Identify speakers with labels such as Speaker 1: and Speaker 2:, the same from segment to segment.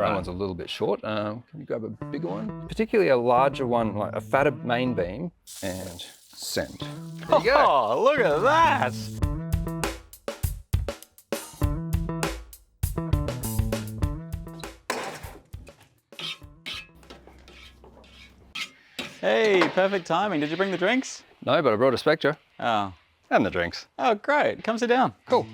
Speaker 1: that one's a little bit short. Can you grab a bigger one? Particularly a larger one, like a fatter main beam, and send. There you go.
Speaker 2: Oh, look at that! Hey, perfect timing. Did you bring the drinks?
Speaker 1: No, but I brought a Spectra.
Speaker 2: Oh.
Speaker 1: And the drinks.
Speaker 2: Oh, great. Come sit down.
Speaker 1: Cool.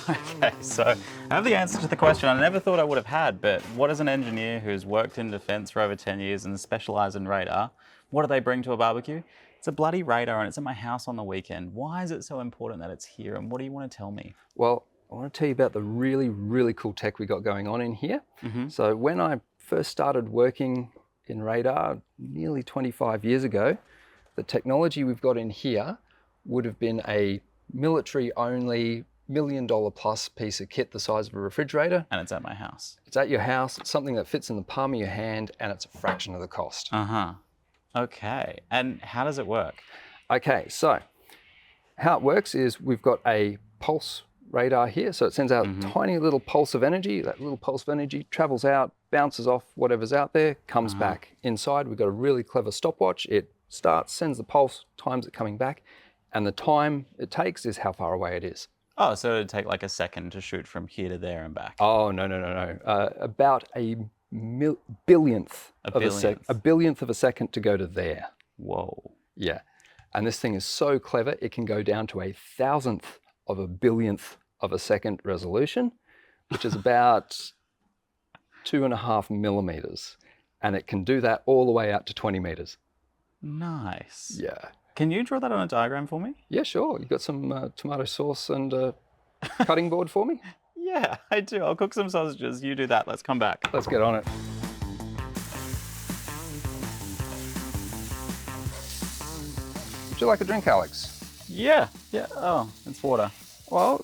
Speaker 2: Okay, so I have the answer to the question I never thought I would have had, but what is an engineer who's worked in defense for over 10 years and specialized in radar? What do they bring to a barbecue? It's a bloody radar and it's at my house on the weekend. Why is it so important that it's here, and what do you want to tell me?
Speaker 1: Well, I want to tell you about the really, really cool tech we got going on in here. So when I first started working in radar nearly 25 years ago, the technology we've got in here would have been a military-only $1 million plus piece of kit the size of a refrigerator.
Speaker 2: And it's at my house.
Speaker 1: It's at your house, it's something that fits in the palm of your hand, and it's a fraction of the cost.
Speaker 2: Okay, and how does it work?
Speaker 1: Okay, so how it works is we've got a pulse radar here, so it sends out a tiny little pulse of energy. That little pulse of energy travels out, bounces off whatever's out there, comes back inside. We've got a really clever stopwatch. It starts, sends the pulse, times it coming back, and the time it takes is how far away it is.
Speaker 2: Oh, so it'd take like a second to shoot from here to there and back.
Speaker 1: Oh, no. About a billionth of a second to go to there.
Speaker 2: Whoa.
Speaker 1: Yeah. And this thing is so clever, it can go down to a thousandth of a billionth of a second resolution, which is about 2.5 millimeters. And it can do that all the way out to 20 meters.
Speaker 2: Nice.
Speaker 1: Yeah.
Speaker 2: Can you draw that on a diagram for me?
Speaker 1: Yeah, sure. You got some tomato sauce and a cutting board for me?
Speaker 2: Yeah, I do. I'll cook some sausages. You do that. Let's come back.
Speaker 1: Let's get on it. Would you like a drink, Alex?
Speaker 2: Yeah. Oh, it's water.
Speaker 1: Well,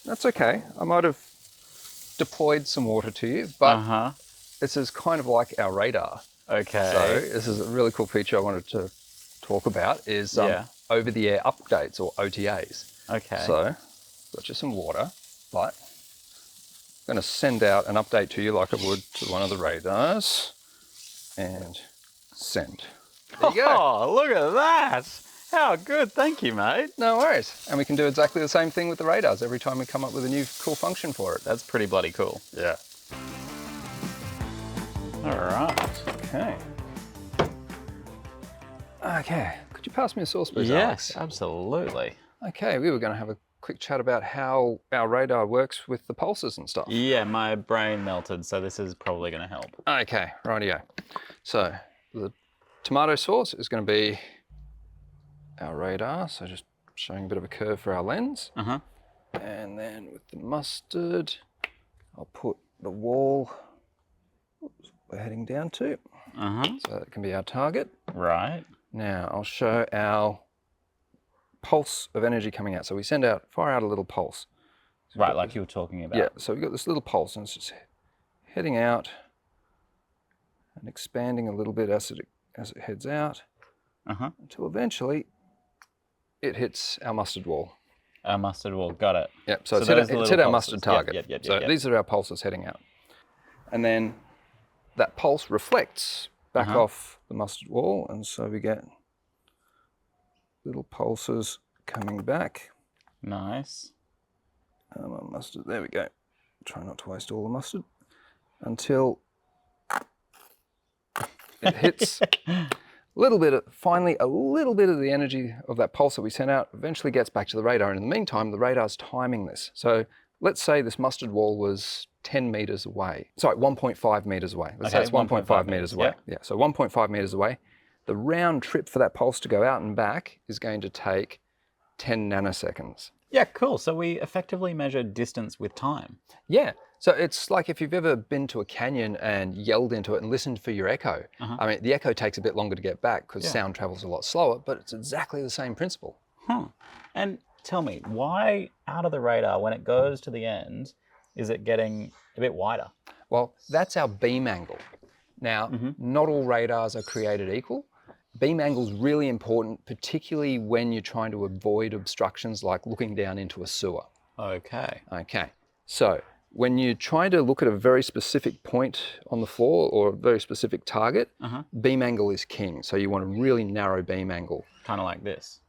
Speaker 1: that's okay. I might have deployed some water to you, but this is kind of like our radar.
Speaker 2: Okay.
Speaker 1: So this is a really cool feature I wanted to talk about is over-the-air updates, or OTAAS.
Speaker 2: Okay.
Speaker 1: So, got you some water, but I'm going to send out an update to you like I would to one of the radars, and send. There you go.
Speaker 2: Oh, look at that. How good. Thank you, mate.
Speaker 1: No worries. And we can do exactly the same thing with the radars every time we come up with a new cool function for it.
Speaker 2: That's pretty bloody cool.
Speaker 1: Yeah.
Speaker 2: All right.
Speaker 1: Okay. Okay. Could you pass me a sauce, please,
Speaker 2: Yes,
Speaker 1: Alex?
Speaker 2: absolutely.
Speaker 1: Okay, we were going to have a quick chat about how our radar works with the pulses and stuff.
Speaker 2: Yeah, my brain melted, so this is probably going to help.
Speaker 1: Okay, rightio. So the tomato sauce is going to be our radar, so just showing a bit of a curve for our lens. And then with the mustard, I'll put the wall we're heading down to. So that can be our target.
Speaker 2: Right.
Speaker 1: Now I'll show our pulse of energy coming out. So we fire out a little pulse. So
Speaker 2: right, like you were talking about.
Speaker 1: Yeah, so we've got this little pulse and it's just heading out and expanding a little bit as it heads out until eventually it hits our mustard wall.
Speaker 2: Our mustard wall, got it.
Speaker 1: Yep, so it's hit our mustard target. These are our pulses heading out. And then that pulse reflects back off the mustard wall, and so we get little pulses coming back.
Speaker 2: Nice.
Speaker 1: Mustard, there we go. Try not to waste all the mustard until it hits finally a little bit of the energy of that pulse that we sent out eventually gets back to the radar. And in the meantime, the radar's timing this. So let's say this mustard wall was 10 meters away. Sorry, 1.5 meters away. Let's say it's 1.5 meters away. Yeah, so 1.5 meters away. The round trip for that pulse to go out and back is going to take 10 nanoseconds.
Speaker 2: Yeah, cool. So we effectively measure distance with time.
Speaker 1: Yeah. So it's like if you've ever been to a canyon and yelled into it and listened for your echo. I mean, the echo takes a bit longer to get back because sound travels a lot slower, but it's exactly the same principle.
Speaker 2: And tell me, why out of the radar, when it goes to the end, is it getting a bit wider?
Speaker 1: Well, that's our beam angle. Now, not all radars are created equal. Beam angle is really important, particularly when you're trying to avoid obstructions like looking down into a sewer.
Speaker 2: Okay.
Speaker 1: Okay. So when you're trying to look at a very specific point on the floor or a very specific target, beam angle is king. So you want a really narrow beam angle.
Speaker 2: Kind of like this.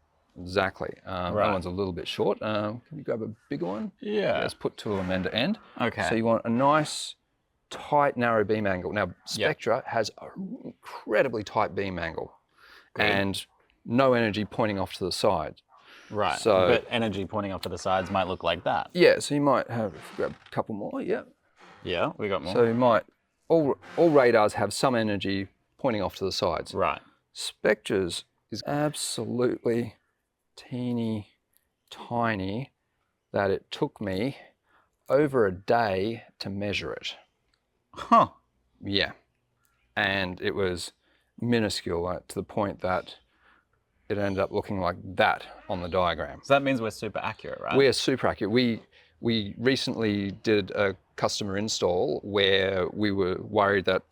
Speaker 1: Exactly. That one's a little bit short. Can you grab a bigger one?
Speaker 2: Yeah.
Speaker 1: Let's put two of them end to end.
Speaker 2: Okay.
Speaker 1: So you want a nice, tight, narrow beam angle. Now, Spectra has an incredibly tight beam angle and no energy pointing off to the side.
Speaker 2: Right.
Speaker 1: So,
Speaker 2: but energy pointing off to the sides might look like that.
Speaker 1: Yeah. So you might have grab a couple more. Yeah.
Speaker 2: Yeah, we got more.
Speaker 1: So you might all radars have some energy pointing off to the sides.
Speaker 2: Right.
Speaker 1: Spectra's is absolutely teeny tiny that it took me over a day to measure it.
Speaker 2: Huh.
Speaker 1: Yeah. And it was minuscule to the point that it ended up looking like that on the diagram.
Speaker 2: So that means we're super accurate, right?
Speaker 1: We are super accurate. We recently did a customer install where we were worried that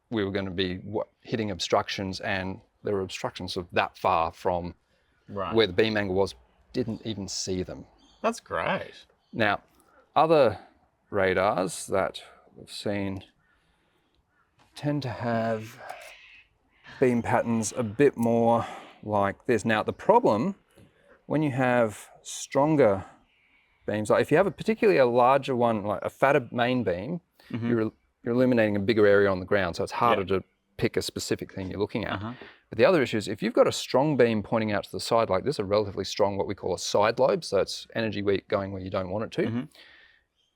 Speaker 1: we were going to be hitting obstructions, and there were obstructions of that far from where the beam angle was, didn't even see them.
Speaker 2: That's great.
Speaker 1: Now, other radars that we've seen tend to have beam patterns a bit more like this. Now, the problem when you have stronger beams, like if you have particularly a larger one, like a fatter main beam, you're illuminating a bigger area on the ground, so it's harder to pick a specific thing you're looking at. But the other issue is if you've got a strong beam pointing out to the side like this, a relatively strong, what we call a side lobe, so it's energy going where you don't want it to,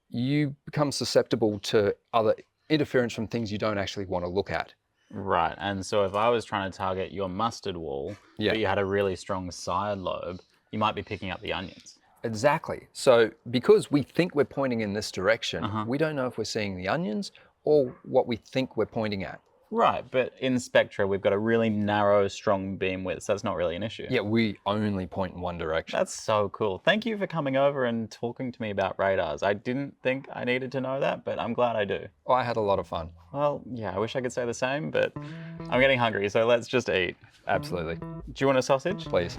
Speaker 1: you become susceptible to other interference from things you don't actually want to look at.
Speaker 2: Right, and so if I was trying to target your mustard wall, but you had a really strong side lobe, you might be picking up the onions.
Speaker 1: Exactly. So because we think we're pointing in this direction, we don't know if we're seeing the onions or what we think we're pointing at.
Speaker 2: Right, but in Spectra, we've got a really narrow, strong beam width, so that's not really an issue.
Speaker 1: Yeah, we only point in one direction.
Speaker 2: That's so cool. Thank you for coming over and talking to me about radars. I didn't think I needed to know that, but I'm glad I do.
Speaker 1: Oh, I had a lot of fun.
Speaker 2: Well, yeah, I wish I could say the same, but I'm getting hungry, so let's just eat.
Speaker 1: Absolutely.
Speaker 2: Do you want a sausage?
Speaker 1: Please.